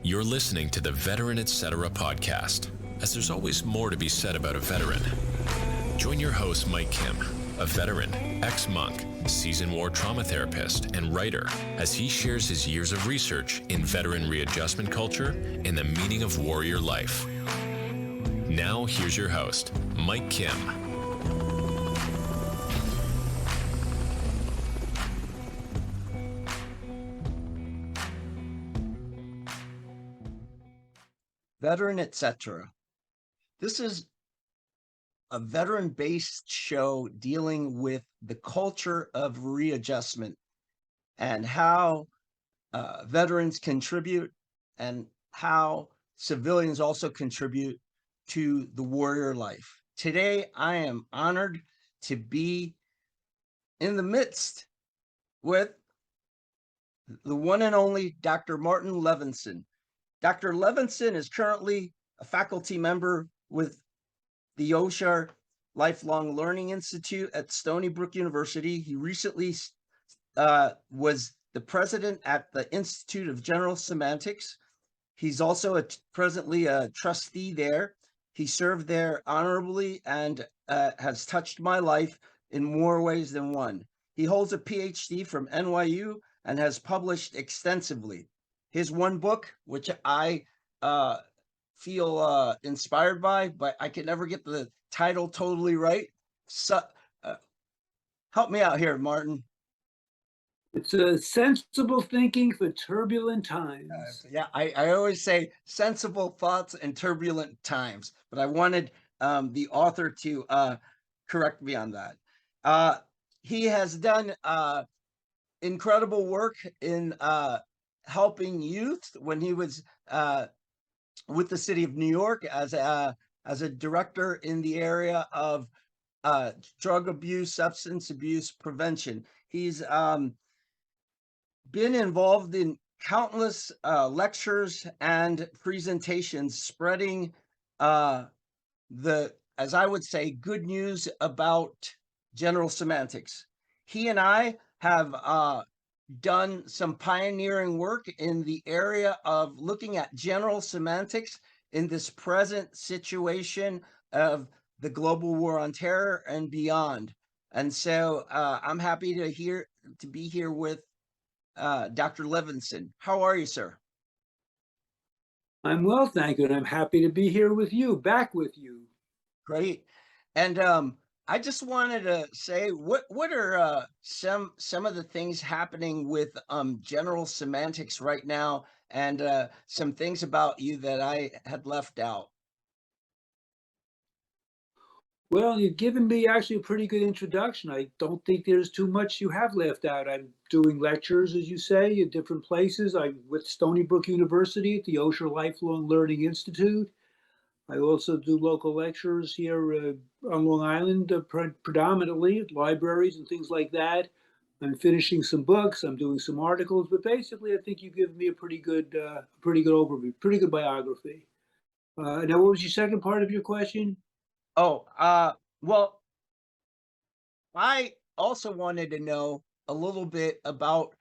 You're listening to the Veteran Etc. podcast, as there's always more to be said about a veteran. Join your host, Mike Kim, a veteran, ex-monk, seasoned war trauma therapist, and writer, as he shares his years of research in veteran readjustment culture and the meaning of warrior life. Now, here's your host, Mike Kim. Veteran Etc. This is a veteran-based show dealing with the culture of readjustment and how veterans contribute and how civilians also contribute to the warrior life. Today, I am honored to be in the midst with the one and only Dr. Martin Levinson. Dr. Levinson is currently a faculty member with the Osher Lifelong Learning Institute at Stony Brook University. He recently was the president at the Institute of General Semantics. He's also presently a trustee there. He served there honorably and has touched my life in more ways than one. He holds a PhD from NYU and has published extensively. His one book, which I feel inspired by, but I can never get the title totally right. So, help me out here, Martin. It's a sensible thinking for turbulent times. Yeah, I always say sensible thoughts in turbulent times, but I wanted the author to correct me on that. He has done incredible work in helping youth when he was with the city of New York as a director in the area of drug abuse, substance abuse prevention. He's been involved in countless lectures and presentations spreading as I would say, good news about general semantics. He and I have done some pioneering work in the area of looking at general semantics in this present situation of the global war on terror and beyond. And so I'm happy to be here with Dr. Levinson. How are you, sir? I'm well, thank you, and I'm happy to be here with you, back with you. Great. And I just wanted to say, what are some of the things happening with general semantics right now, and some things about you that I had left out? Well, you've given me actually a pretty good introduction. I don't think there's too much you have left out. I'm doing lectures, as you say, at different places. I'm with Stony Brook University at the Osher Lifelong Learning Institute. I also do local lectures here on Long Island, predominantly at libraries and things like that. I'm finishing some books. I'm doing some articles, but basically, I think you give me a pretty good overview, pretty good biography. Now, what was your second part of your question? Oh, well, I also wanted to know a little bit about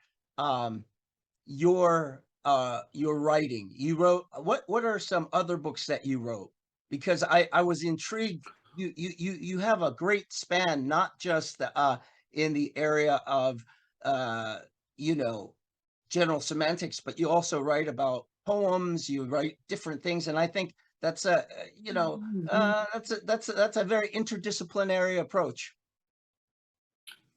your writing. You wrote, what are some other books that you wrote? Because I was intrigued. You have a great span, not just in the area of general semantics, but you also write about poems, you write different things, and I think that's that's a very interdisciplinary approach.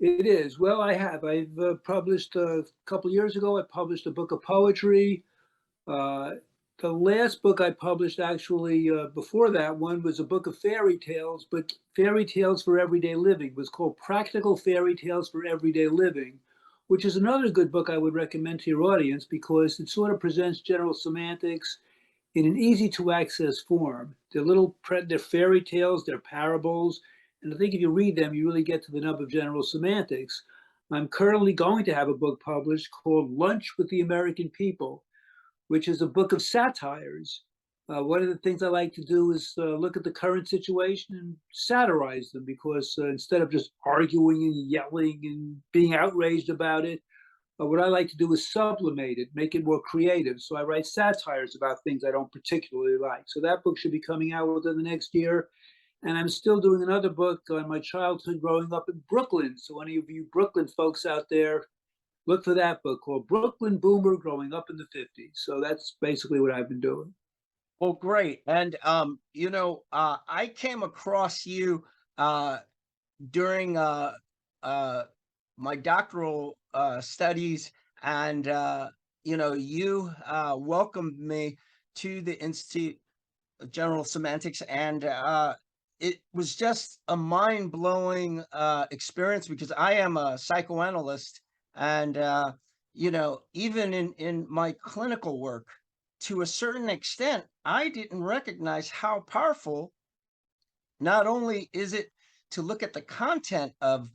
It is. Well, I've published a couple of years ago. I published a book of poetry. The last book I published, actually, before that one, was a book of fairy tales, but fairy tales for everyday living. It was called Practical Fairy Tales for Everyday Living, which is another good book I would recommend to your audience because it sort of presents general semantics in an easy to access form. They're fairy tales, they're parables, and I think if you read them, you really get to the nub of general semantics. I'm currently going to have a book published called Lunch with the American People, which is a book of satires. One of the things I like to do is look at the current situation and satirize them, because instead of just arguing and yelling and being outraged about it, what I like to do is sublimate it, make it more creative. So I write satires about things I don't particularly like. So that book should be coming out within the next year. And I'm still doing another book on my childhood growing up in Brooklyn. So any of you Brooklyn folks out there, look for that book called Brooklyn Boomer Growing Up in the 50s. So that's basically what I've been doing. Well, great. And I came across you during my doctoral studies, and you welcomed me to the Institute of General Semantics, and it was just a mind-blowing experience, because I am a psychoanalyst, and even in my clinical work, to a certain extent, I didn't recognize how powerful not only is it to look at the content of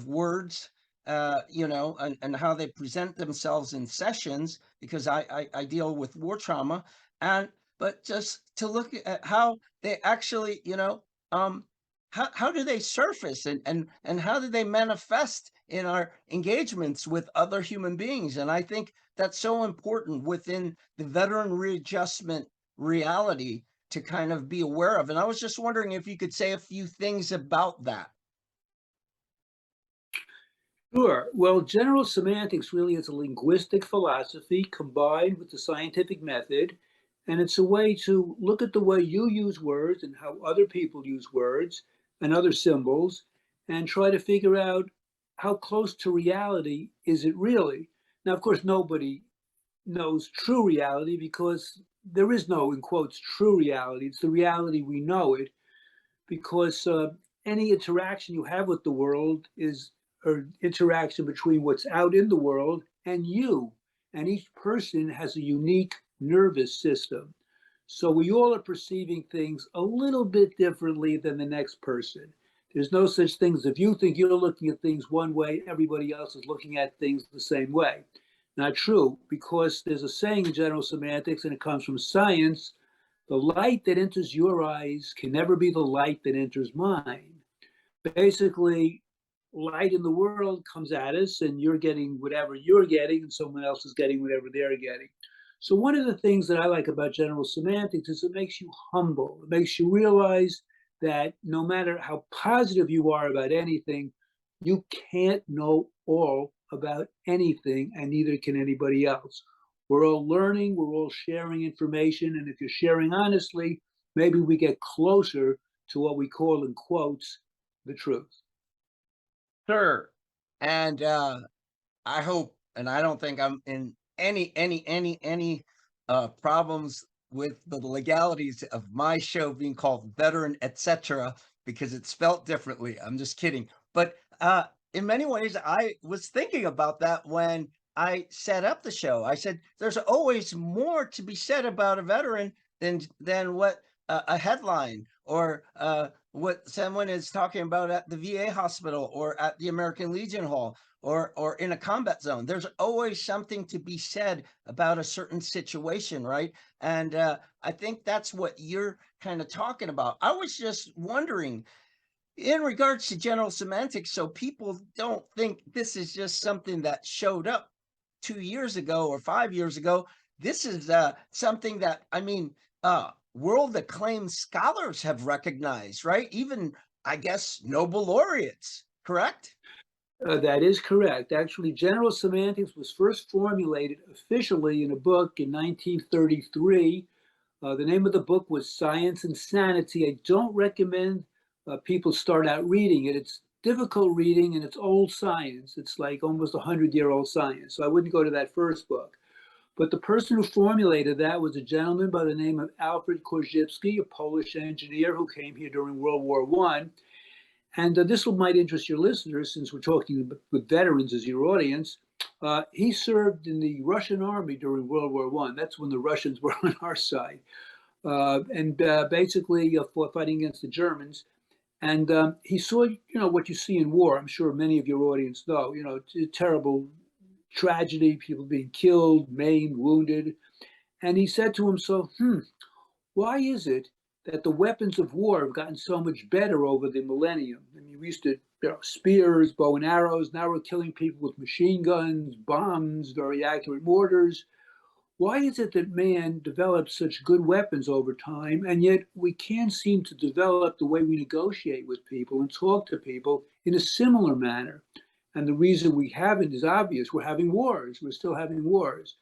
words, and how they present themselves in sessions, because I deal with war trauma, and but just to look at how they actually, how do they surface, and how do they manifest in our engagements with other human beings. And I think that's so important within the veteran readjustment reality to kind of be aware of. And I was just wondering if you could say a few things about that. Sure. Well, general semantics really is a linguistic philosophy combined with the scientific method. And it's a way to look at the way you use words and how other people use words and other symbols, and try to figure out how close to reality is it really. Now, of course, nobody knows true reality, because there is no, in quotes, true reality. It's the reality we know it, because any interaction you have with the world is an interaction between what's out in the world and you. And each person has a unique nervous system. So we all are perceiving things a little bit differently than the next person. There's no such thing as, if you think you're looking at things one way, everybody else is looking at things the same way. Not true, because there's a saying in general semantics, and it comes from science: the light that enters your eyes can never be the light that enters mine. Basically, light in the world comes at us, and you're getting whatever you're getting, and someone else is getting whatever they're getting. So one of the things that I like about general semantics is it makes you humble. It makes you realize that no matter how positive you are about anything, you can't know all about anything, and neither can anybody else. We're all learning, we're all sharing information, and if you're sharing honestly, maybe we get closer to what we call, in quotes, the truth. Sure. And I hope, and I don't think I'm in any problems with the legalities of my show being called Veteran, etc., because it's spelt differently. I'm just kidding. But in many ways, I was thinking about that when I set up the show. I said, there's always more to be said about a veteran than what a headline, or what someone is talking about at the VA hospital, or at the American Legion Hall, or in a combat zone. There's always something to be said about a certain situation, right? And I think that's what you're kind of talking about. I was just wondering, in regards to general semantics, so people don't think this is just something that showed up 2 years ago or 5 years ago. This is something that, I mean, world acclaimed scholars have recognized, right? Even, I guess, Nobel laureates, correct? That is correct. Actually, general semantics was first formulated officially in a book in 1933. The name of the book was Science and Sanity. I don't recommend people start out reading it. It's difficult reading, and it's old science. It's like almost 100-year-old science. So I wouldn't go to that first book. But the person who formulated that was a gentleman by the name of Alfred Korzybski, a Polish engineer who came here during World War I. And this might interest your listeners, since we're talking with veterans as your audience. He served in the Russian army during World War I. That's when the Russians were on our side. And basically fighting against the Germans. And he saw, what you see in war. I'm sure many of your audience know, terrible tragedy, people being killed, maimed, wounded. And he said to himself, why is it that the weapons of war have gotten so much better over the millennium? I mean, we used to spears, bow and arrows. Now we're killing people with machine guns, bombs, very accurate mortars. Why is it that man develops such good weapons over time, and yet we can't seem to develop the way we negotiate with people and talk to people in a similar manner? And the reason we haven't is obvious. We're having wars. We're still having wars.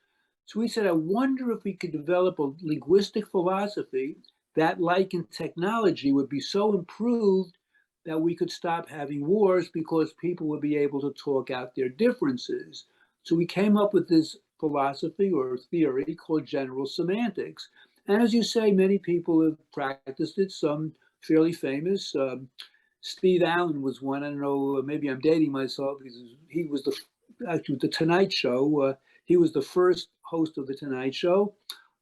So we said, I wonder if we could develop a linguistic philosophy that, like in technology, would be so improved that we could stop having wars because people would be able to talk out their differences. So we came up with this philosophy or theory called general semantics. And as you say, many people have practiced it, some fairly famous. Steve Allen was one. I don't know, maybe I'm dating myself because he was actually the Tonight Show. He was the first host of the Tonight Show.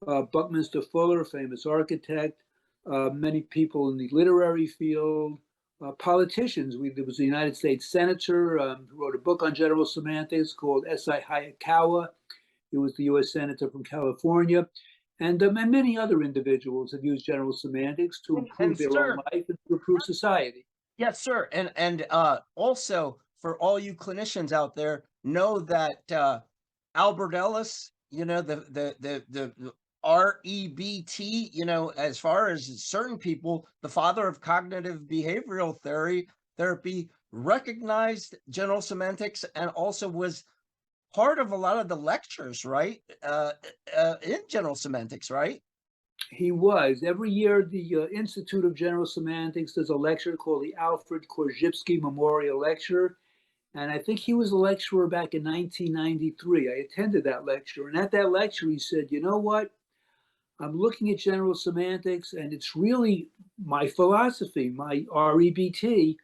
Buckminster Fuller, famous architect, many people in the literary field, politicians. There was a United States senator who wrote a book on general semantics called S.I. Hayakawa. He was the U.S. senator from California. And many other individuals have used general semantics to improve their own life and to improve society. Yes, sir. And also, for all you clinicians out there, know that Albert Ellis, the REBT, as far as certain people, the father of cognitive behavioral therapy, recognized general semantics and also was part of a lot of the lectures, right? In general semantics, right? He was. Every year, the Institute of General Semantics does a lecture called the Alfred Korzybski Memorial Lecture. And I think he was a lecturer back in 1993. I attended that lecture. And at that lecture, he said, you know what? I'm looking at general semantics, and it's really my philosophy, my REBT.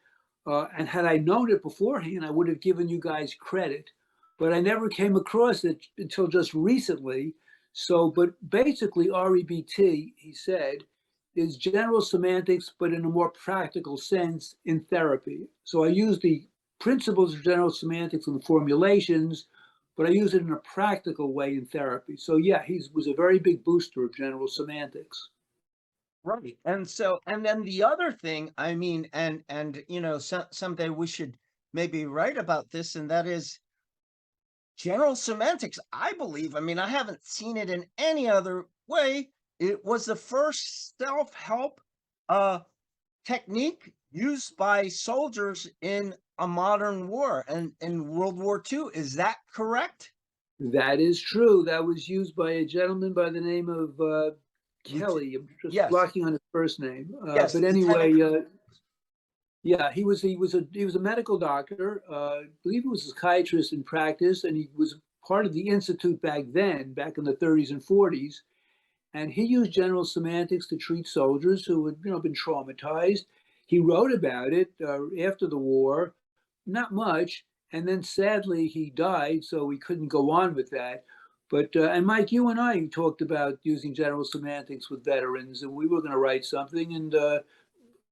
And had I known it beforehand, I would have given you guys credit. But I never came across it until just recently. So, but basically, REBT, he said, is general semantics, but in a more practical sense in therapy. So I use the principles of general semantics and the formulations, but I use it in a practical way in therapy. So yeah, he was a very big booster of general semantics. Right. And so, and then the other thing, I mean, someday we should maybe write about this, and that is general semantics. I believe, I mean, I haven't seen it in any other way. It was the first self-help technique used by soldiers in a modern war and in World War II. Is that correct? That is true. That was used by a gentleman by the name of Kelly. I'm just blocking on his first name. Yes, but anyway, yeah, he was a medical doctor. I believe he was a psychiatrist in practice, and he was part of the institute back then, back in the 30s and 40s. And he used general semantics to treat soldiers who had, been traumatized. He wrote about it after the war, not much, and then sadly he died, so we couldn't go on with that. But and Mike, you and I talked about using general semantics with veterans, and we were going to write something, and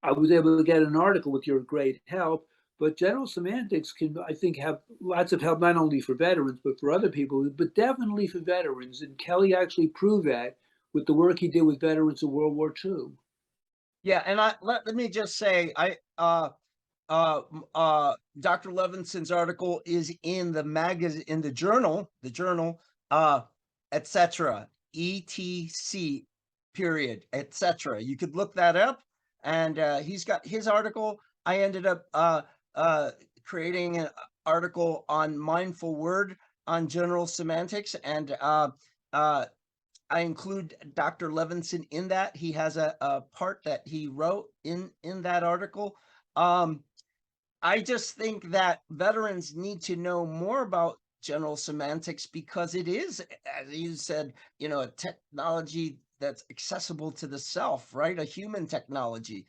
I was able to get an article with your great help. But general semantics can, I think, have lots of help, not only for veterans, but for other people, but definitely for veterans. And Kelly actually proved that with the work he did with veterans of World War II. Yeah, and let me just say, Dr. Levinson's article is in the magazine, in the journal, etc. ETC period, etc. You could look that up, and he's got his article. I ended up creating an article on mindful word on general semantics, and I include Dr. Levinson in that. He has a part that he wrote in that article. I just think that veterans need to know more about general semantics because it is, as you said, a technology that's accessible to the self, right? A human technology.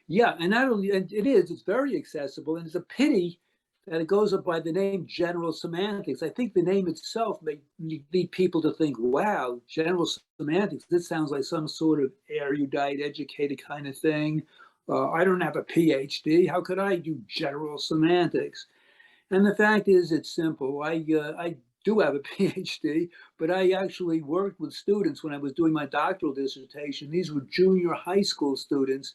Yeah, and not only, and it's very accessible, and it's a pity that it goes up by the name general semantics. I think the name itself may lead people to think, wow, general semantics, this sounds like some sort of erudite, educated kind of thing. I don't have a PhD. How could I do general semantics? And the fact is, it's simple. I do have a PhD, but I actually worked with students when I was doing my doctoral dissertation. These were junior high school students.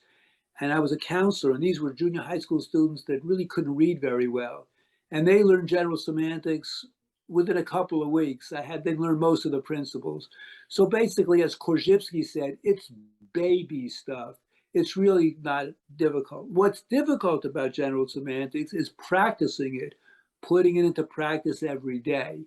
And I was a counselor, and these were junior high school students that really couldn't read very well. And they learned general semantics within a couple of weeks. They learned most of the principles. So basically, as Korzybski said, it's baby stuff. It's really not difficult. What's difficult about general semantics is practicing it, putting it into practice every day.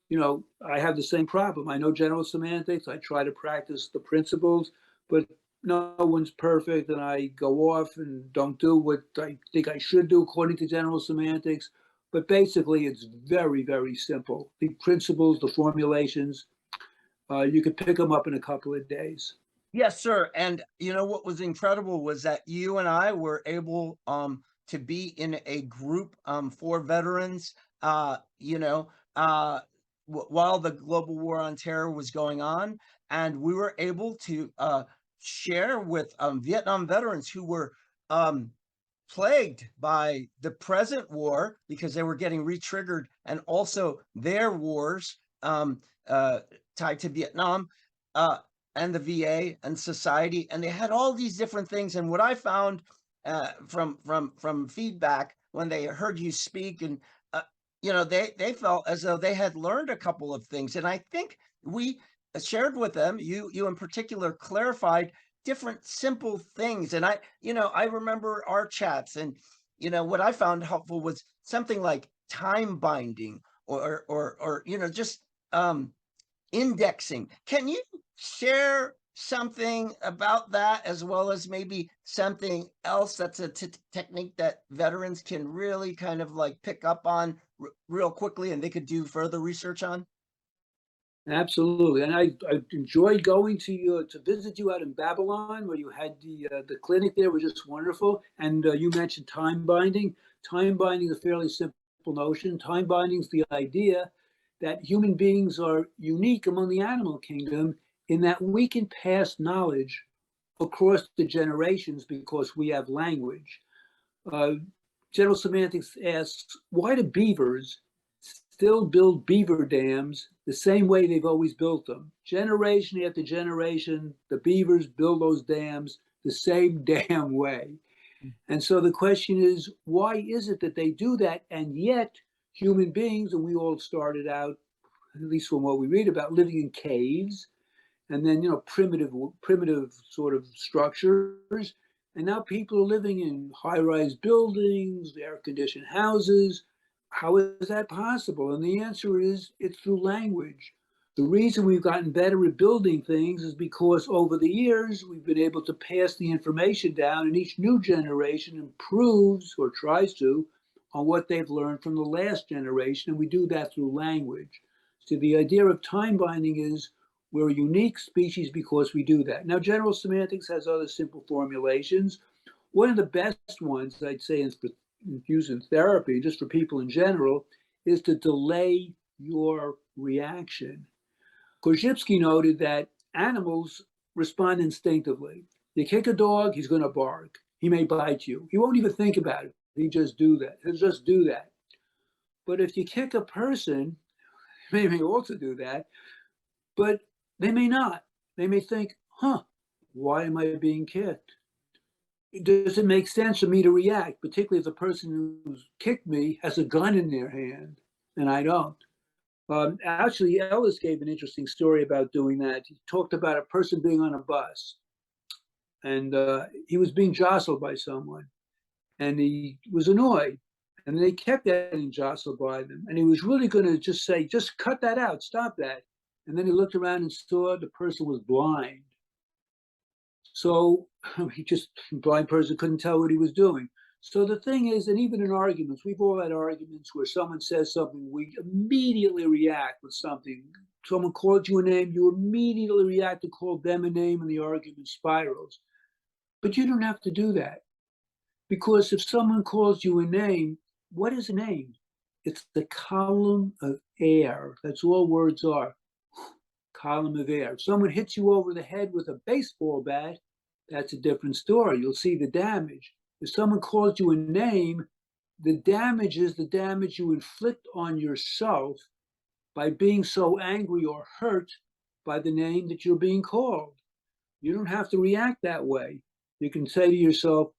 You know, I have the same problem. I know general semantics. I try to practice the principles, but no one's perfect, and I go off and don't do what I think I should do according to general semantics. But basically, it's very, very simple. The principles, the formulations, you could pick them up in a couple of days. Yes, sir. And you know what was incredible was that you and I were able to be in a group for veterans, you know, while the global war on terror was going on, and we were able to share with Vietnam veterans who were plagued by the present war because they were getting re-triggered, and also their wars tied to Vietnam. And the VA and society, and they had all these different things. And what I found from feedback when they heard you speak, and you know, they felt as though they had learned a couple of things. And I think we shared with them, you in particular, clarified different simple things. And I remember our chats, and you know, what I found helpful was something like time binding, or you know, just indexing. Can you share something about that, as well as maybe something else that's a technique that veterans can really kind of like pick up on real quickly, and they could do further research on? Absolutely, and I enjoyed going to visit you out in Babylon, where you had the clinic there, was just wonderful. And you mentioned time binding. Time binding is a fairly simple notion. Time binding is the idea that human beings are unique among the animal kingdom in that we can pass knowledge across the generations because we have language. General semantics asks, why do beavers still build beaver dams the same way they've always built them? Generation after generation, the beavers build those dams the same damn way. And so the question is, why is it that they do that? And yet human beings, and we all started out, at least from what we read about, living in caves, and then, you know, primitive sort of structures. And now people are living in high-rise buildings, air-conditioned houses. How is that possible? And the answer is, it's through language. The reason we've gotten better at building things is because over the years, we've been able to pass the information down, and each new generation improves or tries to on what they've learned from the last generation. And we do that through language. So the idea of time binding is, we're a unique species because we do that. Now, general semantics has other simple formulations. One of the best ones, I'd say, in used in therapy, just for people in general, is to delay your reaction. Korzybski noted that animals respond instinctively. You kick a dog, he's going to bark. He may bite you. He won't even think about it. He just do that. He'll just do that. But if you kick a person, they may also do that, but they may not. They may think, why am I being kicked? Does it make sense for me to react, particularly if the person who's kicked me has a gun in their hand and I don't? Actually, Ellis gave an interesting story about doing that. He talked about a person being on a bus, and he was being jostled by someone, and he was annoyed, and they kept getting jostled by them, and he was really going to just say, just cut that out, stop that. And then he looked around and saw the person was blind. So blind person couldn't tell what he was doing. So the thing is, and even in arguments, we've all had arguments where someone says something, we immediately react with something. Someone calls you a name, you immediately react to call them a name, and the argument spirals. But you don't have to do that. Because if someone calls you a name, what is a name? It's the column of air. That's all words are. Column of air. If someone hits you over the head with a baseball bat, that's a different story. You'll see the damage. If someone calls you a name, the damage is the damage you inflict on yourself by being so angry or hurt by the name that you're being called. You don't have to react that way. You can say to yourself,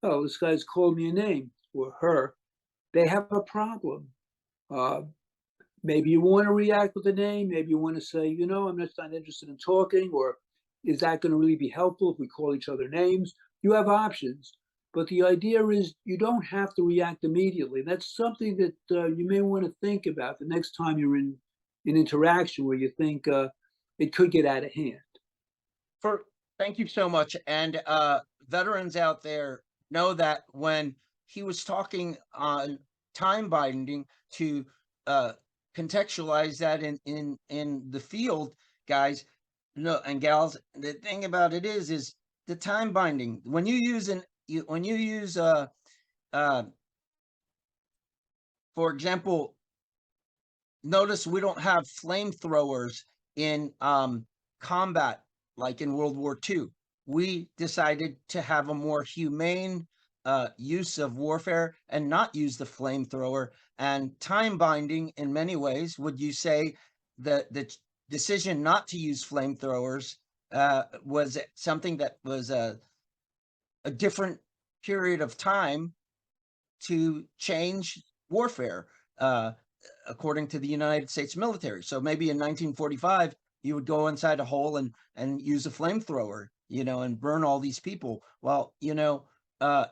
oh, this guy's called me a name, or her. They have a problem. Maybe you want to react with a name. Maybe you want to say, you know, I'm just not interested in talking, or is that going to really be helpful if we call each other names? You have options. But the idea is you don't have to react immediately. That's something that you may want to think about the next time you're in an interaction where you think it could get out of hand. Thank you so much. And veterans out there know that when he was talking on time binding, to contextualize that in the field, guys, and gals, the thing about it is the time binding. When you use for example, notice we don't have flamethrowers in combat like in World War II. We decided to have a more humane use of warfare and not use the flamethrower. And time binding, in many ways, would you say the decision not to use flamethrowers was something that was a different period of time to change warfare according to the United States military? So maybe in 1945, you would go inside a hole and use a flamethrower, you know, and burn all these people. Well, you know,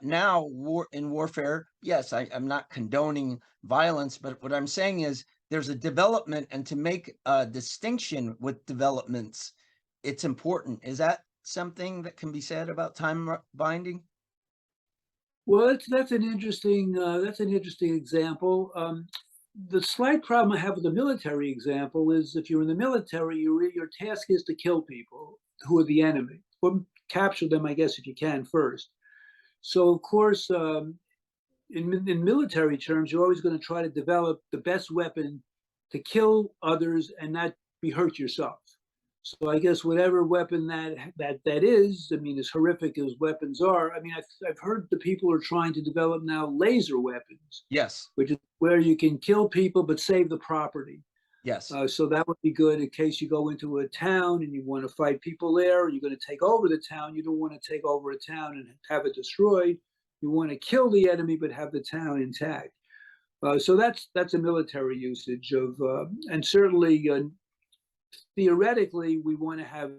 now in warfare, yes, I'm not condoning violence, but what I'm saying is there's a development, and to make a distinction with developments, it's important. Is that something that can be said about time binding? Well, that's an interesting example. The slight problem I have with the military example is if you're in the military, your task is to kill people who are the enemy, or capture them, I guess, if you can first. So, of course, in military terms, you're always going to try to develop the best weapon to kill others and not be hurt yourself. So I guess whatever weapon that is, I mean, as horrific as weapons are, I mean, I've heard the people are trying to develop now laser weapons. Yes. Which is where you can kill people but save the property. Yes. So that would be good in case you go into a town and you want to fight people there, or you're going to take over the town. You don't want to take over a town and have it destroyed. You want to kill the enemy but have the town intact. So that's a military usage of, and certainly theoretically, we want to have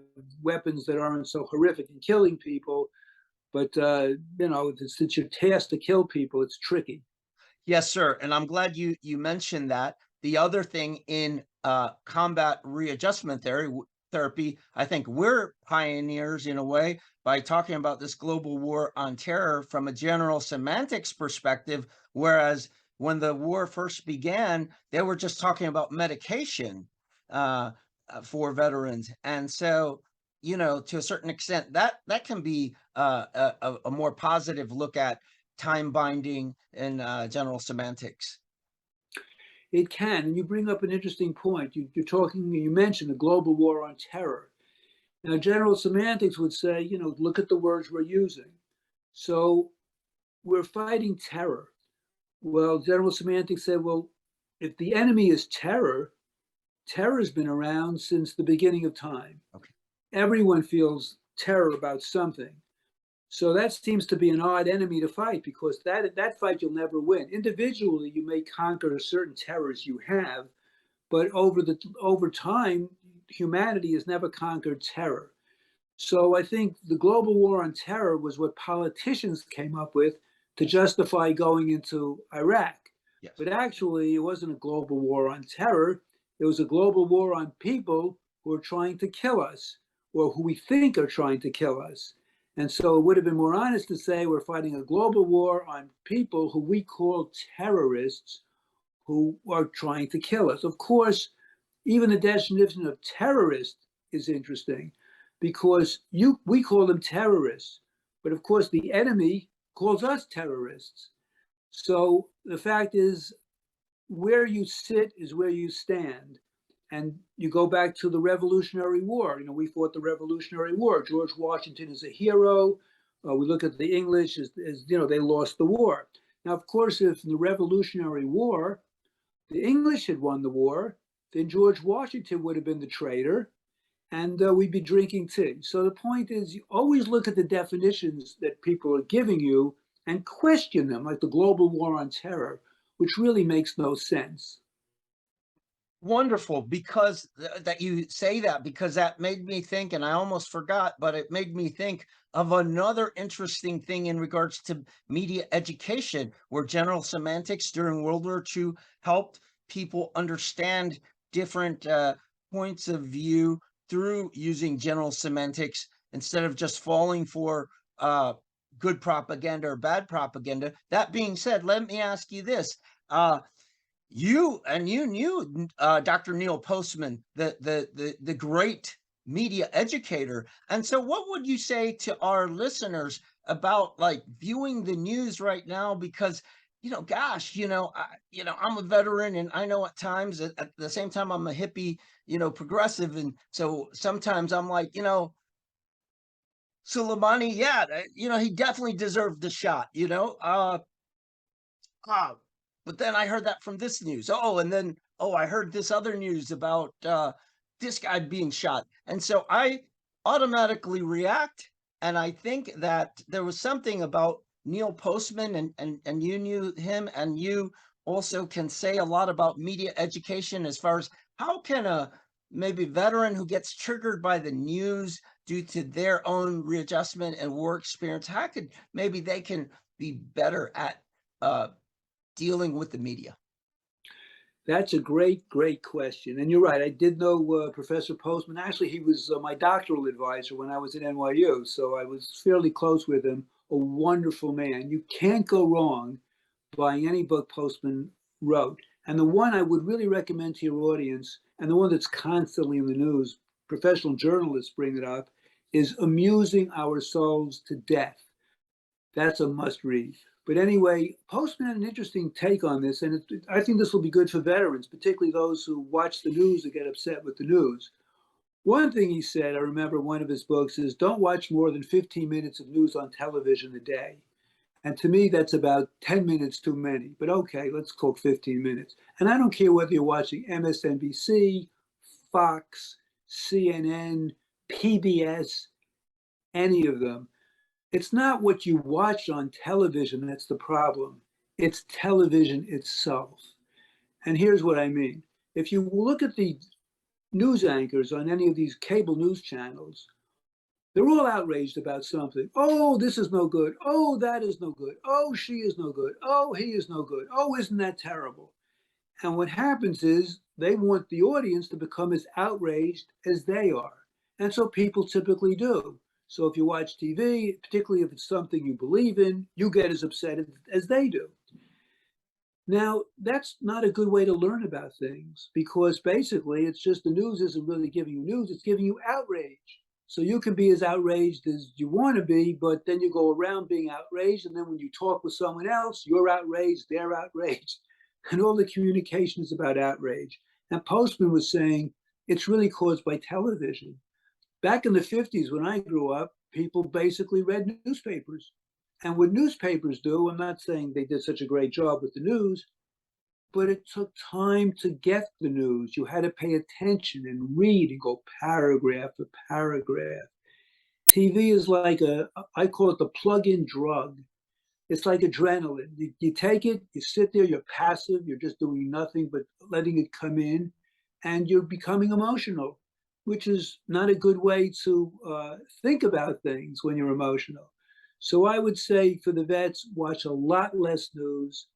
weapons that aren't so horrific in killing people. But you know, since you're tasked to kill people, it's tricky. Yes, sir. And I'm glad you mentioned that. The other thing in combat readjustment therapy, I think we're pioneers in a way by talking about this global war on terror from a general semantics perspective, whereas when the war first began, they were just talking about medication for veterans. And so, you know, to a certain extent, that can be a more positive look at time binding in general semantics. It can, and you bring up an interesting point. You mentioned the global war on terror. Now, general semantics would say, you know, look at the words we're using. So we're fighting terror. Well, general semantics said, well, if the enemy is terror, terror's been around since the beginning of time. Okay. Everyone feels terror about something. So that seems to be an odd enemy to fight, because that fight you'll never win. Individually, you may conquer certain terrors you have, but over time, humanity has never conquered terror. So I think the global war on terror was what politicians came up with to justify going into Iraq. Yes. But actually, it wasn't a global war on terror. It was a global war on people who are trying to kill us, or who we think are trying to kill us. And so it would have been more honest to say we're fighting a global war on people who we call terrorists, who are trying to kill us. Of course, even the definition of terrorist is interesting, because we call them terrorists, but of course the enemy calls us terrorists. So the fact is, where you sit is where you stand. And you go back to the Revolutionary War. You know, we fought the Revolutionary War. George Washington is a hero. We look at the English as, you know, they lost the war. Now, of course, if in the Revolutionary War, the English had won the war, then George Washington would have been the traitor, and we'd be drinking tea. So the point is, you always look at the definitions that people are giving you and question them, like the global war on terror, which really makes no sense. Wonderful, because that you say that, because that made me think, and I almost forgot, but it made me think of another interesting thing in regards to media education, where general semantics during World War II helped people understand different points of view through using general semantics instead of just falling for good propaganda or bad propaganda. That being said, let me ask you this. You knew Dr. Neil Postman, the great media educator. And so what would you say to our listeners about like viewing the news right now? Because, gosh, I'm a veteran, and I know at times at the same time I'm a hippie, progressive. And so sometimes I'm like, Soleimani, yeah, he definitely deserved the shot, but then I heard that from this news. Oh, and then I heard this other news about this guy being shot. And so I automatically react. And I think that there was something about Neil Postman, and you knew him, and you also can say a lot about media education as far as how can a maybe veteran who gets triggered by the news due to their own readjustment and war experience, how could maybe they can be better at dealing with the media? That's a great, great question. And you're right. I did know Professor Postman. Actually, he was my doctoral advisor when I was at NYU. So I was fairly close with him. A wonderful man. You can't go wrong buying any book Postman wrote. And the one I would really recommend to your audience, and the one that's constantly in the news, professional journalists bring it up, is Amusing Ourselves to Death. That's a must read. But anyway, Postman had an interesting take on this, and I think this will be good for veterans, particularly those who watch the news and get upset with the news. One thing he said, I remember one of his books, is don't watch more than 15 minutes of news on television a day. And to me, that's about 10 minutes too many. But okay, let's call 15 minutes. And I don't care whether you're watching MSNBC, Fox, CNN, PBS, any of them. It's not what you watch on television that's the problem. It's television itself. And here's what I mean. If you look at the news anchors on any of these cable news channels, they're all outraged about something. Oh, this is no good. Oh, that is no good. Oh, she is no good. Oh, he is no good. Oh, isn't that terrible? And what happens is they want the audience to become as outraged as they are. And so people typically do. So if you watch TV, particularly if it's something you believe in, you get as upset as they do. Now, that's not a good way to learn about things, because basically it's just the news isn't really giving you news, it's giving you outrage. So you can be as outraged as you want to be, but then you go around being outraged. And then when you talk with someone else, you're outraged, they're outraged. And all the communication is about outrage. And Postman was saying it's really caused by television. Back in the 50s, when I grew up, people basically read newspapers. And what newspapers do, I'm not saying they did such a great job with the news, but it took time to get the news. You had to pay attention and read and go paragraph for paragraph. TV is like I call it the plug-in drug. It's like adrenaline. You take it, you sit there, you're passive, you're just doing nothing but letting it come in, and you're becoming emotional, which is not a good way to think about things when you're emotional. So I would say for the vets, watch a lot less news,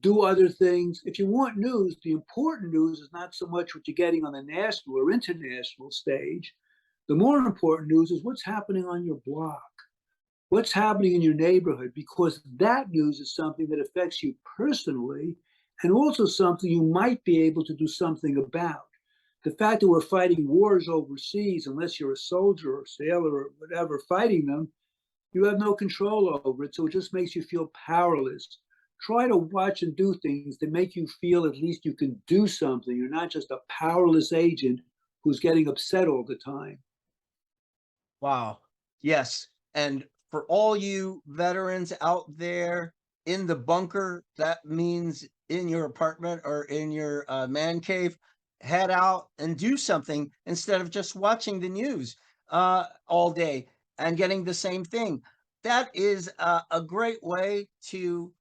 do other things. If you want news, the important news is not so much what you're getting on the national or international stage. The more important news is what's happening on your block, what's happening in your neighborhood, because that news is something that affects you personally, and also something you might be able to do something about. The fact that we're fighting wars overseas, unless you're a soldier or sailor or whatever fighting them, you have no control over it. So it just makes you feel powerless. Try to watch and do things that make you feel at least you can do something. You're not just a powerless agent who's getting upset all the time. Wow. Yes. And for all you veterans out there in the bunker, that means in your apartment or in your man cave, head out and do something instead of just watching the news all day and getting the same thing. That is a great way to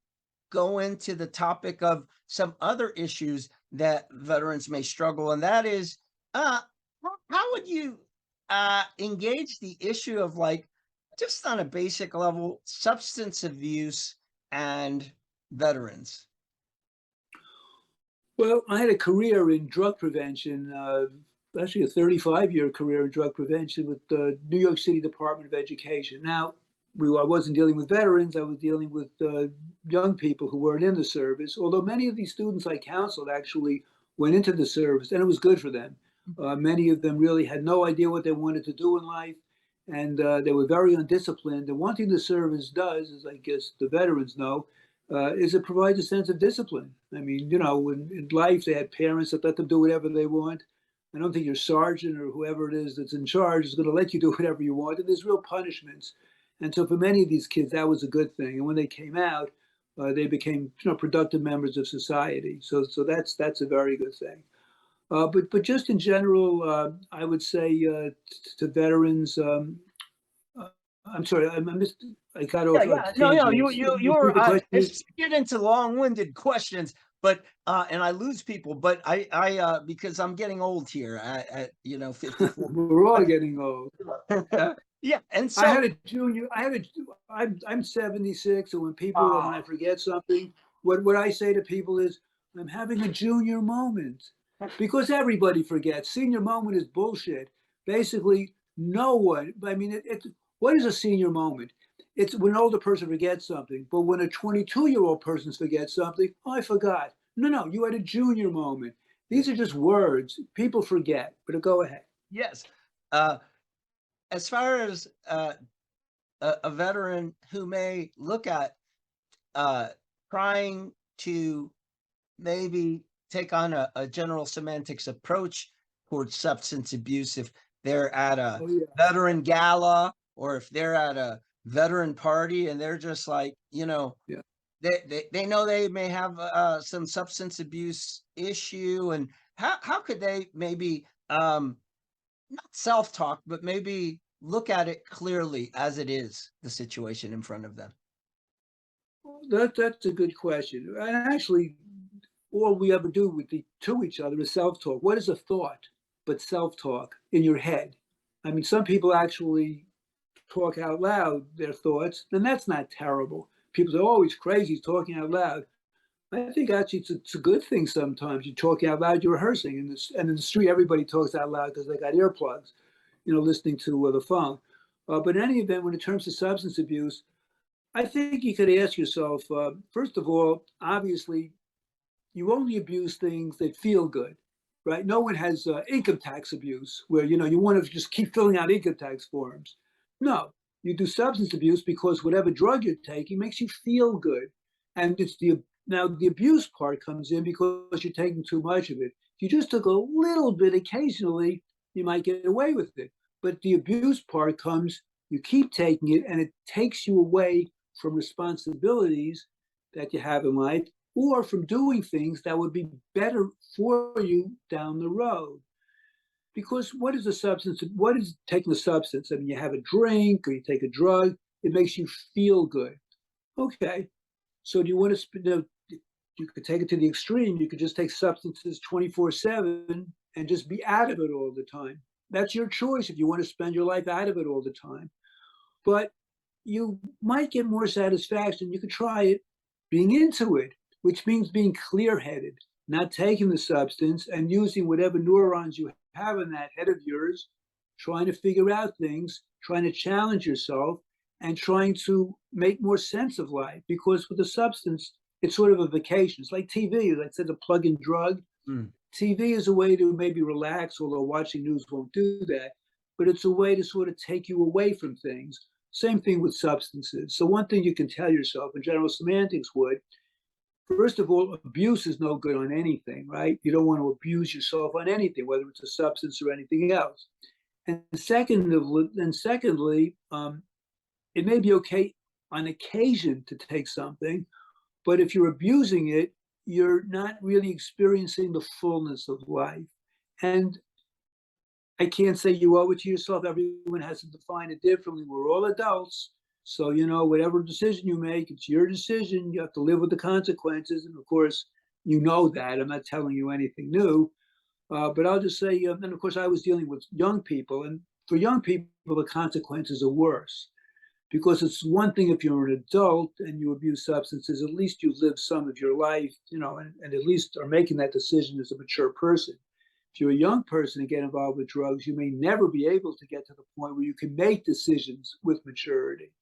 go into the topic of some other issues that veterans may struggle, and that is, how would you engage the issue of, like, just on a basic level, substance abuse and veterans? Well, I had a career in drug prevention, actually a 35-year career in drug prevention with the New York City Department of Education. Now, I wasn't dealing with veterans, I was dealing with young people who weren't in the service, although many of these students I counseled actually went into the service, and it was good for them. Many of them really had no idea what they wanted to do in life, and they were very undisciplined. And one thing the service does, as I guess the veterans know, is it provides a sense of discipline. I mean, in life, they had parents that let them do whatever they want. I don't think your sergeant or whoever it is that's in charge is going to let you do whatever you want. And there's real punishments. And so for many of these kids, that was a good thing. And when they came out, they became productive members of society. So that's a very good thing. But just in general, I would say to veterans, I'm sorry, I got off. No, you're The question is, it's get into long-winded questions, but and I lose people, but I because I'm getting old here at 54. we're all getting old. Yeah, and I had so a junior. I'm 76, and when I forget something, what I say to people is, I'm having a junior moment, because everybody forgets. Senior moment is bullshit. Basically, no one. I mean, what is a senior moment? It's when an older person forgets something. But when a 22-year-old person forgets something, oh, I forgot. No, you had a junior moment. These are just words. People forget. But go ahead. yes, as far as a veteran who may look at trying to maybe take on a general semantics approach towards substance abuse, if they're at a Oh, yeah. veteran gala or if they're at a veteran party and they're just like, Yeah. they know they may have some substance abuse issue, and how could they maybe not self-talk, but maybe look at it clearly as it is, the situation in front of them? That's a good question. And actually, all we ever do to each other is self-talk. What is a thought but self-talk in your head? I mean, some people actually talk out loud their thoughts, and that's not terrible. People say, oh, he's crazy, he's talking out loud. I think actually it's a good thing sometimes. You're talking out loud, you're rehearsing. And in the street, everybody talks out loud because they got earplugs, listening to the phone. But in any event, when it comes to substance abuse, I think you could ask yourself, first of all, obviously, you only abuse things that feel good, right? No one has income tax abuse where, you want to just keep filling out income tax forms. No, you do substance abuse because whatever drug you're taking makes you feel good. And now the abuse part comes in because you're taking too much of it. If you just took a little bit occasionally, you might get away with it. But the abuse part comes, you keep taking it, and it takes you away from responsibilities that you have in life, or from doing things that would be better for you down the road. Because what is a substance? What is taking a substance? I mean, you have a drink or you take a drug, it makes you feel good. Okay, so do you want to, you could take it to the extreme. You could just take substances 24/7 and just be out of it all the time. That's your choice if you want to spend your life out of it all the time. But you might get more satisfaction. You could try it being into it, which means being clear-headed, not taking the substance and using whatever neurons you have in that head of yours, trying to figure out things, trying to challenge yourself, and trying to make more sense of life. Because with the substance, it's sort of a vacation. It's like TV, like I said, a plug-in drug. TV is a way to maybe relax, although watching news won't do that. But it's a way to sort of take you away from things. Same thing with substances. So one thing you can tell yourself, and general semantics would, first of all, abuse is no good on anything, right? You don't want to abuse yourself on anything, whether it's a substance or anything else. And secondly, it may be okay on occasion to take something, but if you're abusing it, you're not really experiencing the fullness of life. And I can't say you owe it to yourself. Everyone has to define it differently. We're all adults. So, whatever decision you make, it's your decision. You have to live with the consequences. And of course, you know that. I'm not telling you anything new. But I'll just say, and of course, I was dealing with young people. And for young people, the consequences are worse. Because it's one thing if you're an adult and you abuse substances, at least you've lived some of your life, and at least are making that decision as a mature person. If you're a young person and get involved with drugs, you may never be able to get to the point where you can make decisions with maturity.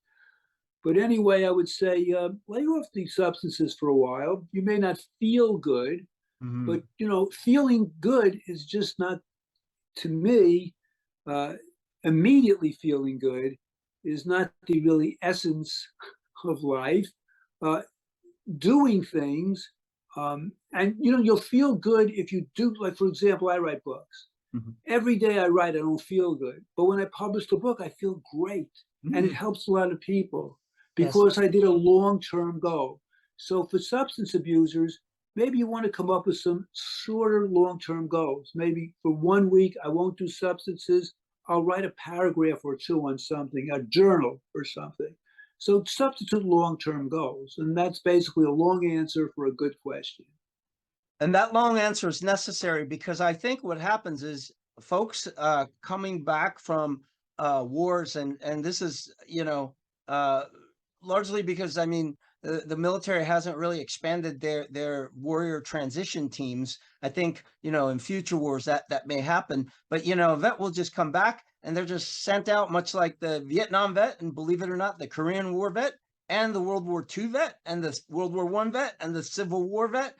But anyway, I would say lay off these substances for a while. You may not feel good, but feeling good is just not, to me, immediately feeling good is not the really essence of life. Doing things, and you'll feel good if you do. Like, for example, I write books. Every day I write, I don't feel good, but when I publish the book, I feel great, and it helps a lot of people because I did a long-term goal. So for substance abusers, maybe you want to come up with some shorter long-term goals. Maybe for 1 week, I won't do substances. I'll write a paragraph or two on something, a journal or something. So substitute long-term goals. And that's basically a long answer for a good question. And that long answer is necessary because I think what happens is folks coming back from wars, and this is, largely because, the military hasn't really expanded their warrior transition teams. I think, in future wars that may happen, but, a vet will just come back and they're just sent out, much like the Vietnam vet, and believe it or not, the Korean War vet and the World War II vet and the World War I vet and the Civil War vet.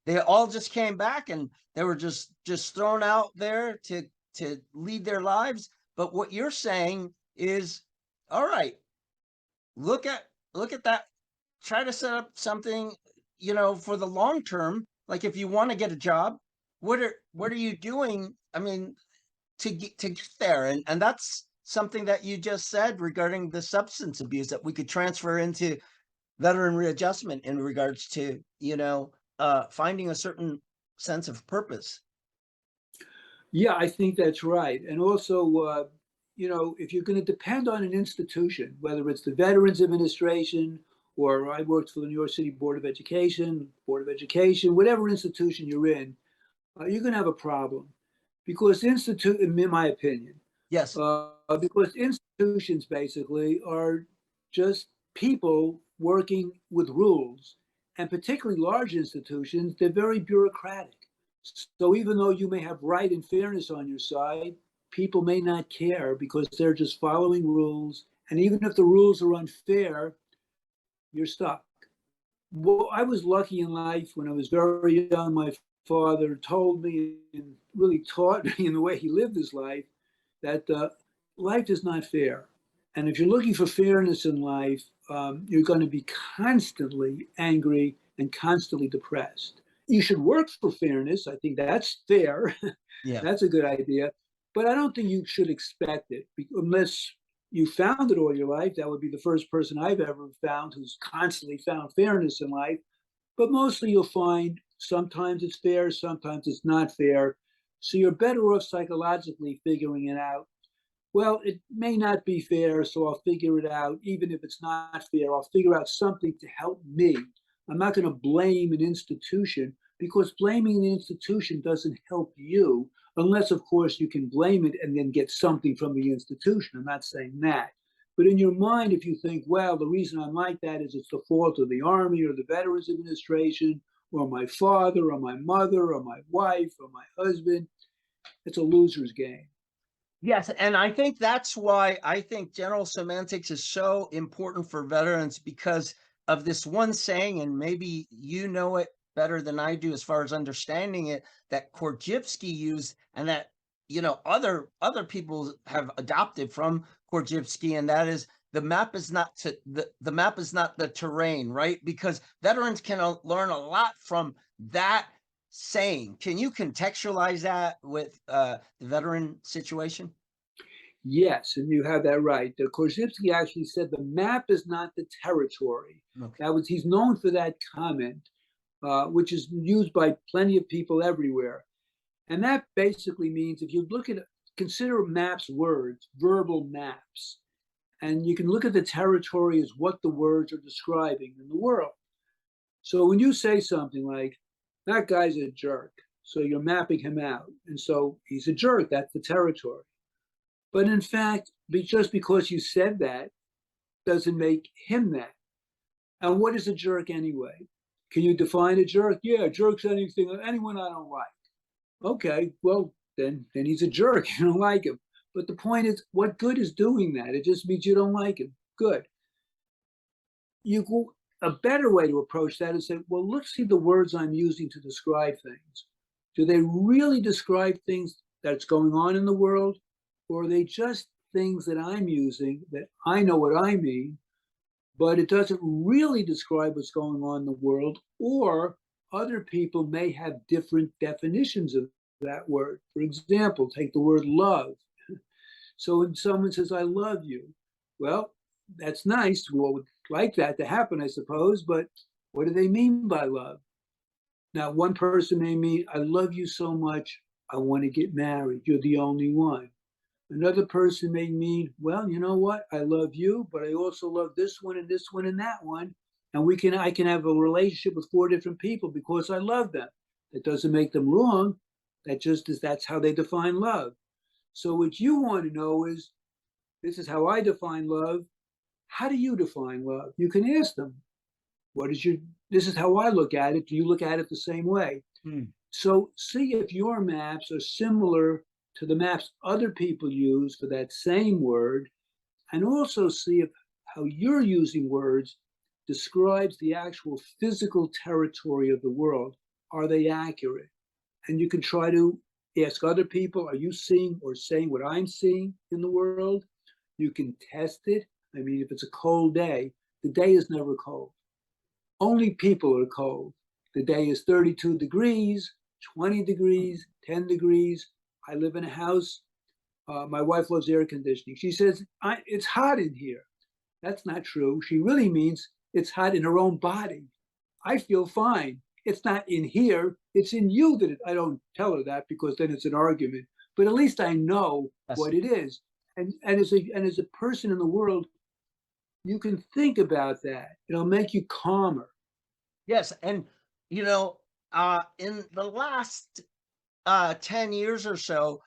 They all just came back and they were just thrown out there to lead their lives. But what you're saying is, all right, look at that. Try to set up something, for the long term. Like if you want to get a job, what are you doing? To get there, and that's something that you just said regarding the substance abuse that we could transfer into veteran readjustment in regards to finding a certain sense of purpose. Yeah, I think that's right. And also, if you're going to depend on an institution, whether it's the Veterans Administration or I worked for the New York City Board of Education, whatever institution you're in, you're going to have a problem. Because in my opinion, Yes, because institutions basically are just people working with rules, and particularly large institutions, they're very bureaucratic. So even though you may have right and fairness on your side, people may not care because they're just following rules. And even if the rules are unfair, you're stuck. Well, I was lucky in life when I was very young. My father told me and really taught me in the way he lived his life that life is not fair. And if you're looking for fairness in life, you're going to be constantly angry and constantly depressed. You should work for fairness. I think that's fair. yeah, That's a good idea. But I don't think you should expect it unless you found it all your life. That would be the first person I've ever found who's constantly found fairness in life. But mostly you'll find sometimes it's fair, sometimes it's not fair. So you're better off psychologically figuring it out. Well, it may not be fair, so I'll figure it out. Even if it's not fair, I'll figure out something to help me. I'm not going to blame an institution because blaming an institution doesn't help you unless, of course, you can blame it and then get something from the institution. I'm not saying that. But in your mind, if you think, well, the reason I'm like that is it's the fault of the Army or the Veterans Administration or my father or my mother or my wife or my husband, it's a loser's game. yes, and I think that's why I think general semantics is so important for veterans, because of this one saying, and maybe you know it better than I do as far as understanding it, that Korzybski used, and that other people have adopted from Korzybski, and that is the map is not the map is not the terrain, right? Because veterans can learn a lot from that saying. Can you contextualize that with the veteran situation? Yes, and you have that right. Korzybski actually said the map is not the territory. Okay. He's known for that comment, which is used by plenty of people everywhere. And that basically means if you consider maps words, verbal maps, and you can look at the territory as what the words are describing in the world. So when you say something like, that guy's a jerk, so you're mapping him out. And so he's a jerk, that's the territory. But in fact, just because you said that doesn't make him that. And what is a jerk anyway? Can you define a jerk? Yeah, a jerk's anyone I don't like. Okay, well, then he's a jerk. You don't like him. But the point is, what good is doing that? It just means you don't like him. Good. A better way to approach that is say, well, let's see the words I'm using to describe things. Do they really describe things that's going on in the world? Or are they just things that I'm using that I know what I mean, but it doesn't really describe what's going on in the world, or other people may have different definitions of that word. For example, take the word love. So when someone says, I love you, well, that's nice. We all would like that to happen, I suppose, but what do they mean by love? Now, one person may mean, I love you so much, I want to get married. You're the only one. Another person may mean, well, you know what? I love you, but I also love this one and this one and that one. And I can have a relationship with 4 different people because I love them. That doesn't make them wrong. That's how they define love. So what you want to know is, this is how I define love. How do you define love? You can ask them, this is how I look at it. Do you look at it the same way? So see if your maps are similar to the maps other people use for that same word, and also see if how you're using words describes the actual physical territory of the world. Are they accurate? And you can try to ask other people, are you seeing or saying what I'm seeing in the world? You can test it. I mean, if it's a cold day, the day is never cold. Only people are cold. The day is 32 degrees, 20 degrees, 10 degrees. I live in a house. My wife loves air conditioning. She says, it's hot in here. That's not true. She really means it's hot in her own body. I feel fine. It's not in here. It's in you that I don't tell her that, because then it's an argument. But at least I know what it is. And as a person in the world, you can think about that. It'll make you calmer. Yes, and in the last 10 years or so,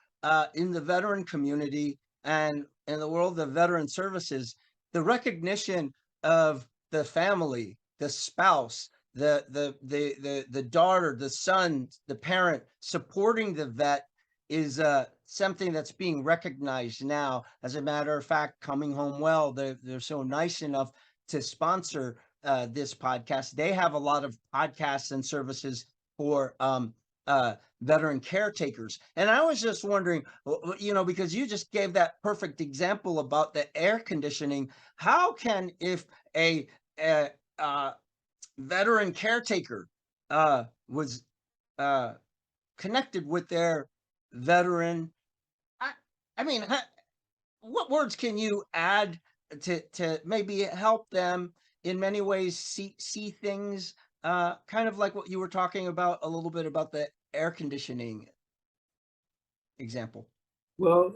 in the veteran community and in the world of veteran services, the recognition of the family, the spouse, the daughter, the son, the parent supporting the vet is something that's being recognized now. As a matter of fact, Coming Home Well, they're so nice enough to sponsor this podcast. They have a lot of podcasts and services for veteran caretakers. And I was just wondering, because you just gave that perfect example about the air conditioning, how can, if a veteran caretaker was connected with their veteran, I mean, what words can you add to maybe help them in many ways see things, kind of like what you were talking about a little bit about the air conditioning example? Well,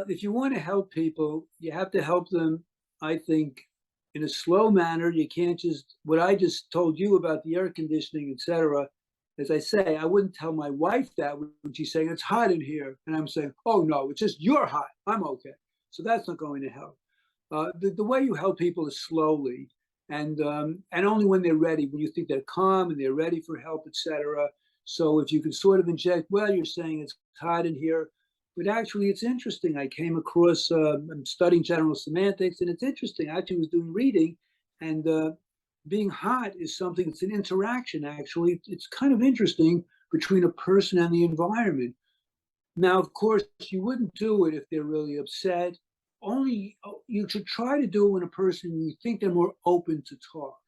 if you want to help people, you have to help them, I think, in a slow manner. You can't what I just told you about the air conditioning, etc. As I say, I wouldn't tell my wife that when she's saying it's hot in here, and I'm saying, oh no, it's just you're hot, I'm okay. So that's not going to help. The way you help people is slowly, and only when they're ready, when you think they're calm and they're ready for help, etc. So if you can sort of inject, well, you're saying it's hot in here, but actually it's interesting. I came across, I'm studying general semantics, and it's interesting. I actually was doing reading, and being hot is something, it's an interaction, actually. It's kind of interesting between a person and the environment. Now, of course, you wouldn't do it if they're really upset. Only you should try to do it when a person, you think they're more open to talk.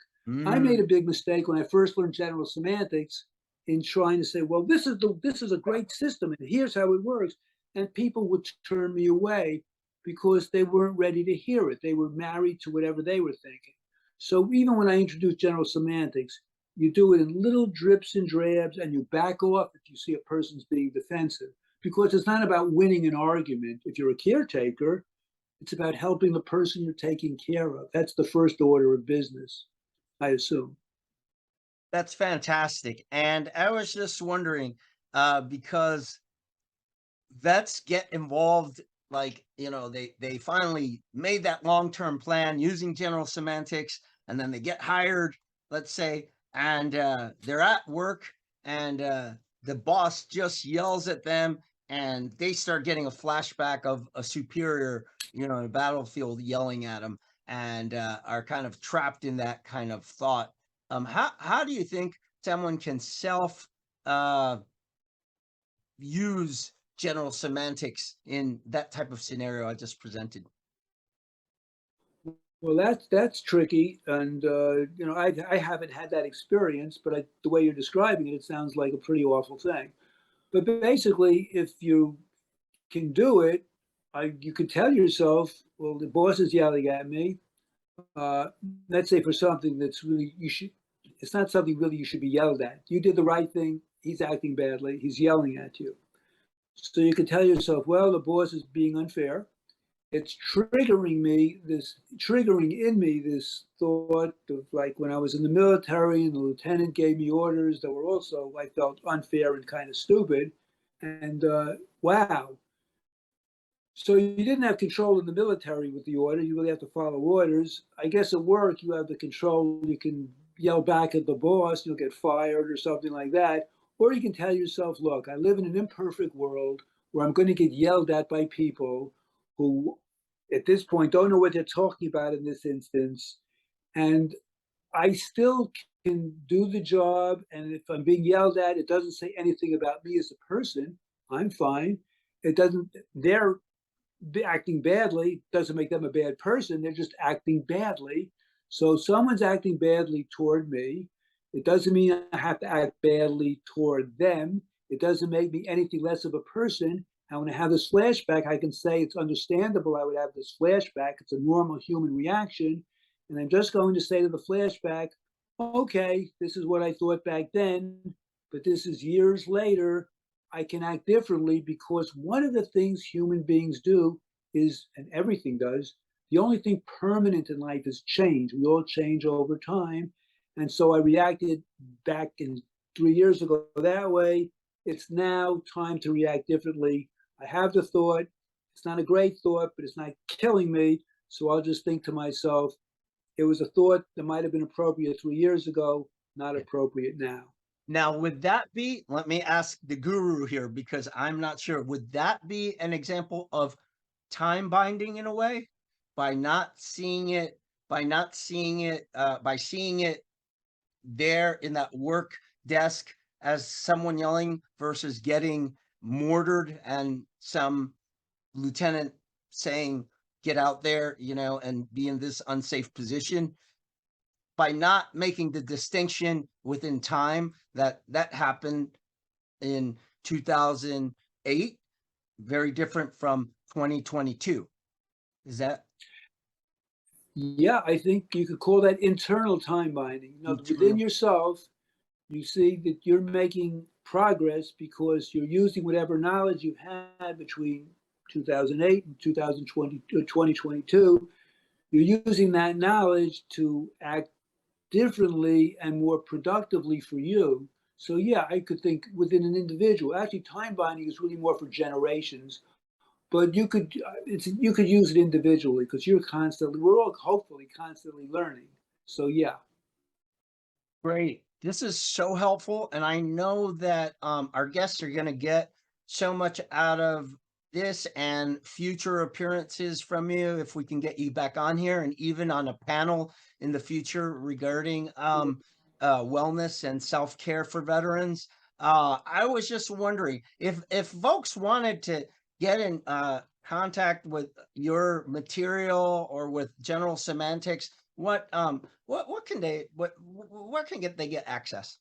I made a big mistake when I first learned general semantics in trying to say, well, this is a great system, and here's how it works. And people would turn me away because they weren't ready to hear it. They were married to whatever they were thinking. So even when I introduced general semantics, you do it in little drips and drabs, and you back off if you see a person's being defensive. Because it's not about winning an argument. If you're a caretaker, it's about helping the person you're taking care of. That's the first order of business, I assume. That's fantastic. And I was just wondering, because vets get involved, like, they finally made that long-term plan using general semantics, and then they get hired, let's say, and they're at work, and the boss just yells at them, and they start getting a flashback of a superior, in a battlefield yelling at them, and are kind of trapped in that kind of thought. How do you think someone can use general semantics in that type of scenario I just presented? Well, that's tricky, and I haven't had that experience, but the way you're describing it, it sounds like a pretty awful thing. But basically, if you can do it, you can tell yourself, well, the boss is yelling at me. Let's say for something that's really it's not something really you should be yelled at. You did the right thing. He's acting badly. He's yelling at you. So you can tell yourself, well, the boss is being unfair. It's triggering in me this thought of, like, when I was in the military and the lieutenant gave me orders that were also, I felt, unfair and kind of stupid. And wow. So you didn't have control in the military with the order. You really have to follow orders. I guess at work, you have the control. You can yell back at the boss. You'll get fired or something like that. Or you can tell yourself, look, I live in an imperfect world where I'm going to get yelled at by people who, at this point, don't know what they're talking about in this instance. And I still can do the job. And if I'm being yelled at, it doesn't say anything about me as a person. I'm fine. They're acting badly doesn't make them a bad person. They're just acting badly. So someone's acting badly toward me. It doesn't mean I have to act badly toward them. It doesn't make me anything less of a person. And when I have this flashback, I can say it's understandable I would have this flashback. It's a normal human reaction. And I'm just going to say to the flashback, okay, this is what I thought back then, but this is years later. I can act differently because one of the things human beings do is, and everything does, the only thing permanent in life is change. We all change over time. And so I reacted back in 3 years ago that way. It's now time to react differently. I have the thought. It's not a great thought, but it's not killing me. So I'll just think to myself, it was a thought that might have been appropriate 3 years ago, not appropriate now. Now, would that be, let me ask the guru here, because I'm not sure, would that be an example of time binding in a way? By seeing it there in that work desk as someone yelling versus getting mortared and some lieutenant saying, get out there, and be in this unsafe position? By not making the distinction within time that happened in 2008, very different from 2022. Is that? Yeah, I think you could call that internal time binding. Within yourself, you see that you're making progress because you're using whatever knowledge you've had between 2008 and 2022. You're using that knowledge to act differently and more productively for you. So yeah, I could think within an individual. Actually, time binding is really more for generations, but you could use it individually because we're all hopefully constantly learning. So yeah. Great. This is so helpful. And I know that our guests are going to get so much out of this and future appearances from you if we can get you back on here, and even on a panel in the future regarding wellness and self-care for veterans. I was just wondering if folks wanted to get in contact with your material or with general semantics, where can they get access?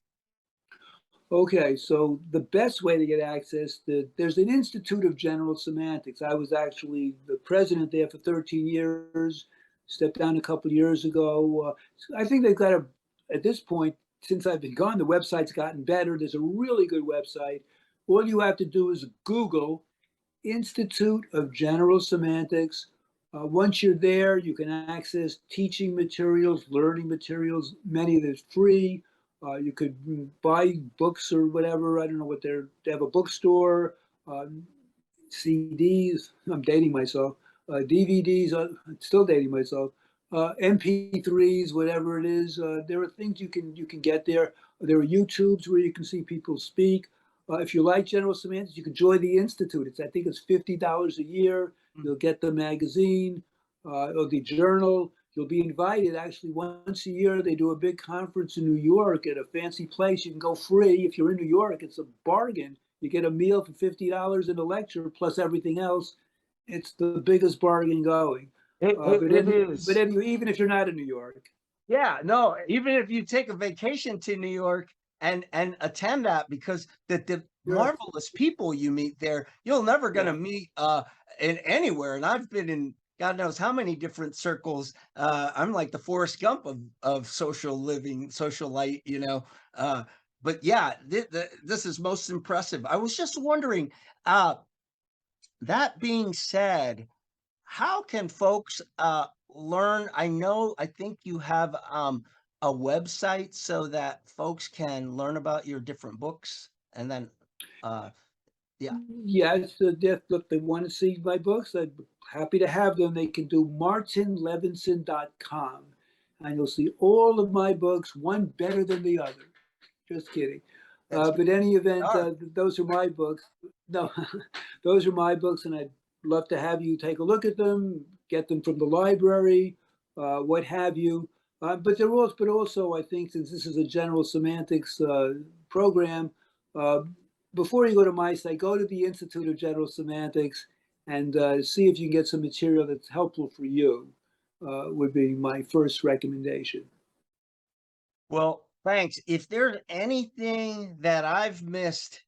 Okay, so the best way to get access, there's an Institute of General Semantics. I was actually the president there for 13 years, stepped down a couple of years ago. I think they've got at this point, since I've been gone, the website's gotten better. There's a really good website. All you have to do is Google Institute of General Semantics. Once you're there, you can access teaching materials, learning materials. Many of it's free. You could buy books or whatever. I don't know what they have a bookstore, CDs. I'm dating myself. DVDs. I'm still dating myself. MP3s, whatever it is. There are things you can get there. There are YouTubes where you can see people speak. If you like general semantics, you can join the Institute. I think it's $50 a year. You'll get the magazine or the journal. You'll be invited actually once a year. They do a big conference in New York at a fancy place. You can go free. If you're in New York, it's a bargain. You get a meal for $50 and a lecture plus everything else. It's the biggest bargain going. It is. But anyway, even if you're not in New York. Yeah, no, even if you take a vacation to New York and attend that, because the marvelous people you meet there, you're never going to meet in anywhere. And I've been in God knows how many different circles. I'm like the Forrest Gump of social living, socialite, you know. But yeah, this is most impressive. I was just wondering, that being said, how can folks learn? I think you have a website so that folks can learn about your different books, and then yeah. Yes, if they want to see my books, I'm happy to have them. They can do martinlevinson.com, and you'll see all of my books, one better than the other. Just kidding. But in any event, those are my books. No, those are my books, and I'd love to have you take a look at them, get them from the library, what have you. But also, I think, since this is a general semantics program, before you go to my site, go to the Institute of General Semantics and see if you can get some material that's helpful for you, would be my first recommendation. Well, thanks. If there's anything that I've missed,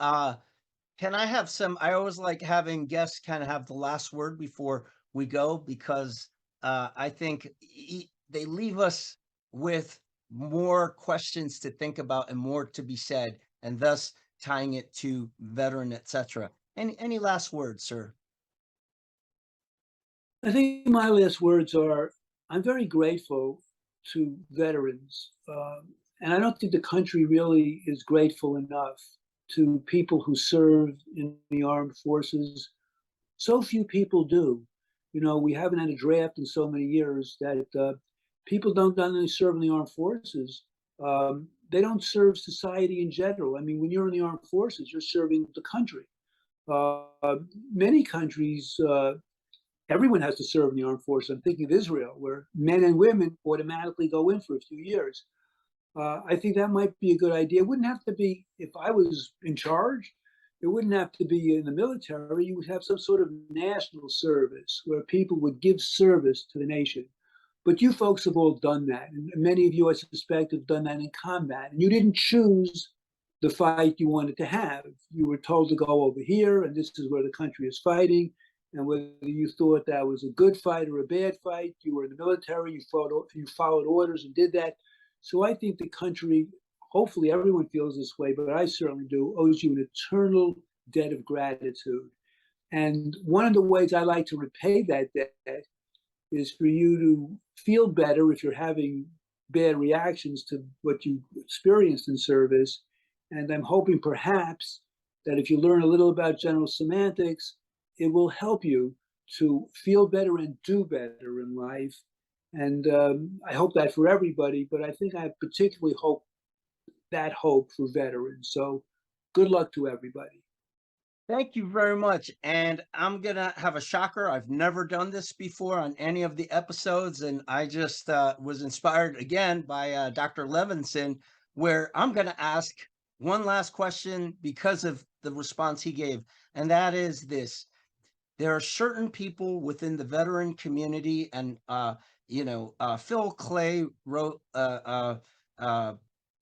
can I have some? I always like having guests kind of have the last word before we go, because I think they leave us with more questions to think about and more to be said, and thus tying it to veteran, etc. Any last words, sir? I think my last words are, I'm very grateful to veterans. And I don't think the country really is grateful enough to people who serve in the armed forces. So few people do. You know, we haven't had a draft in so many years that people don't only serve in the armed forces, they don't serve society in general. I mean, when you're in the armed forces, you're serving the country. Many countries, everyone has to serve in the armed forces. I'm thinking of Israel, where men and women automatically go in for a few years. I think that might be a good idea. It wouldn't have to be, if I was in charge, it wouldn't have to be in the military. You would have some sort of national service where people would give service to the nation. But you folks have all done that. And many of you, I suspect, have done that in combat. And you didn't choose the fight you wanted to have. You were told to go over here, and this is where the country is fighting. And whether you thought that was a good fight or a bad fight, you were in the military, you followed orders and did that. So I think the country, hopefully everyone feels this way, but I certainly do, owes you an eternal debt of gratitude. And one of the ways I like to repay that debt is for you to feel better if you're having bad reactions to what you experienced in service. And I'm hoping perhaps that if you learn a little about general semantics, it will help you to feel better and do better in life. And I hope that for everybody, but I think I particularly hope for veterans. So good luck to everybody. Thank you very much. And I'm going to have a shocker. I've never done this before on any of the episodes. And I just was inspired again by Dr. Levinson, where I'm going to ask one last question because of the response he gave. And that is this. There are certain people within the veteran community, and Phil Clay wrote an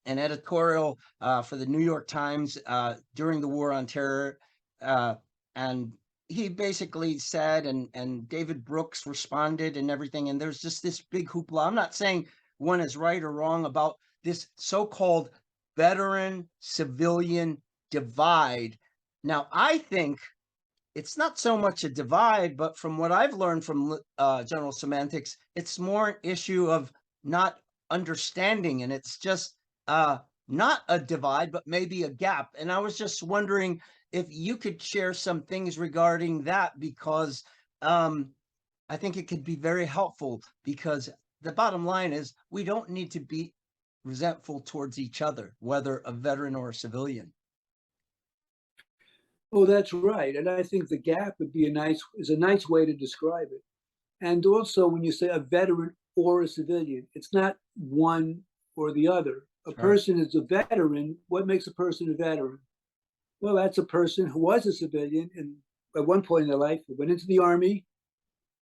editorial for the New York Times during the War on Terror, and he basically said, and David Brooks responded and everything, and there's just this big hoopla. I'm not saying one is right or wrong about this so-called veteran civilian divide. Now, I think it's not so much a divide, but from what I've learned from general semantics, it's more an issue of not understanding, and it's just not a divide, but maybe a gap. And I was just wondering if you could share some things regarding that, because I think it could be very helpful, because the bottom line is we don't need to be resentful towards each other, whether a veteran or a civilian. Oh, that's right. And I think the gap would be a nice way to describe it. And also, when you say a veteran or a civilian, it's not one or the other. A person is a veteran. What makes a person a veteran? Well, that's a person who was a civilian and at one point in their life, they went into the Army.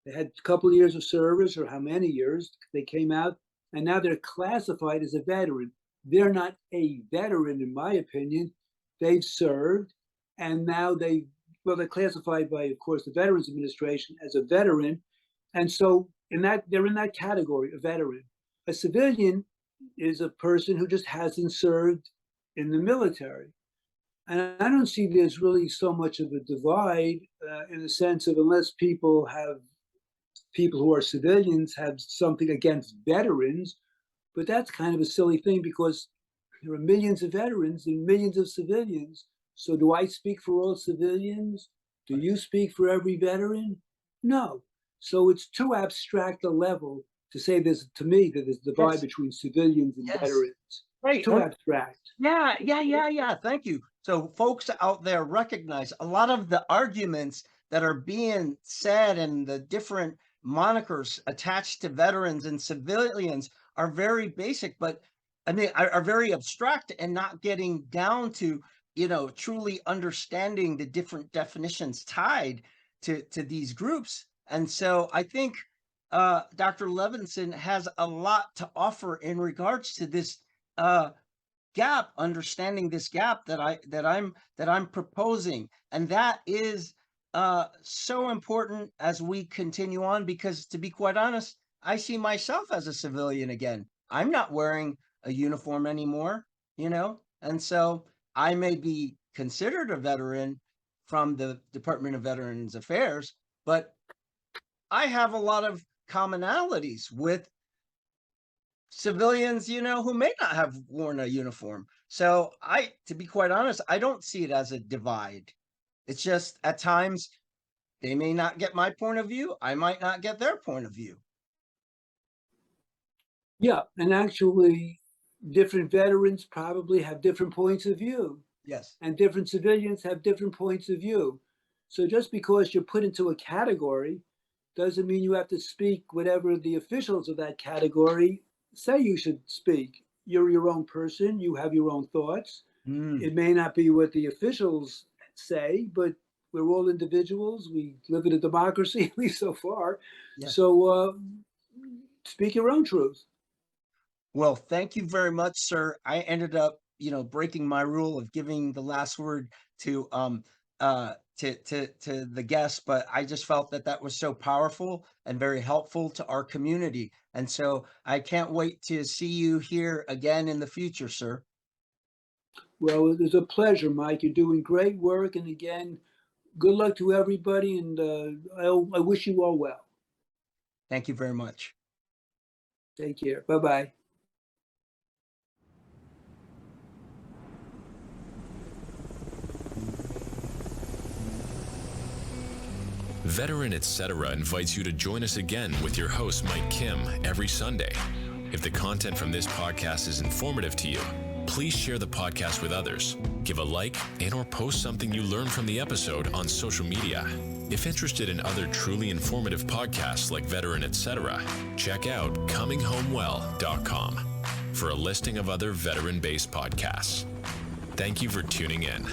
They had a couple of years of service, or how many years, they came out, and now they're classified as a veteran. They're not a veteran, in my opinion. They've served, and now they're classified by, of course, the Veterans Administration as a veteran. And so they're in that category, a veteran. A civilian is a person who just hasn't served in the military. And I don't see there's really so much of a divide in the sense of, unless people who are civilians have something against veterans, but that's kind of a silly thing, because there are millions of veterans and millions of civilians. So do I speak for all civilians? Do you speak for every veteran? No. So it's too abstract a level to say there's a divide between civilians and veterans. Right. Too abstract. Yeah. Thank you. So folks out there recognize a lot of the arguments that are being said and the different monikers attached to veterans and civilians are very basic, but I mean, are very abstract and not getting down to, truly understanding the different definitions tied to these groups. And so I think Dr. Levinson has a lot to offer in regards to this gap, understanding this gap that I'm proposing, and that is so important as we continue on, because to be quite honest, I see myself as a civilian again. I'm not wearing a uniform anymore, and so I may be considered a veteran from the Department of Veterans Affairs, but I have a lot of commonalities with civilians, who may not have worn a uniform. So to be quite honest, I don't see it as a divide. It's just at times they may not get my point of view. I might not get their point of view. Yeah, and actually different veterans probably have different points of view. Yes. And different civilians have different points of view. So just because you're put into a category doesn't mean you have to speak whatever the officials of that category say you should speak. You're your own person. You have your own thoughts. It may not be what the officials say, but we're all individuals. We live in a democracy, at least so far. Yes. So speak your own truth. Well, thank you very much, sir. I ended up, breaking my rule of giving the last word to the guest, but I just felt that was so powerful and very helpful to our community. And so I can't wait to see you here again in the future, sir. Well, it was a pleasure, Mike. You're doing great work. And again, good luck to everybody. And I wish you all well. Thank you very much. Take care. Bye-bye. Veteran Etc. invites you to join us again with your host, Mike Kim, every Sunday. If the content from this podcast is informative to you, please share the podcast with others. Give a like and/or post something you learned from the episode on social media. If interested in other truly informative podcasts like Veteran Etc., check out cominghomewell.com for a listing of other veteran-based podcasts. Thank you for tuning in.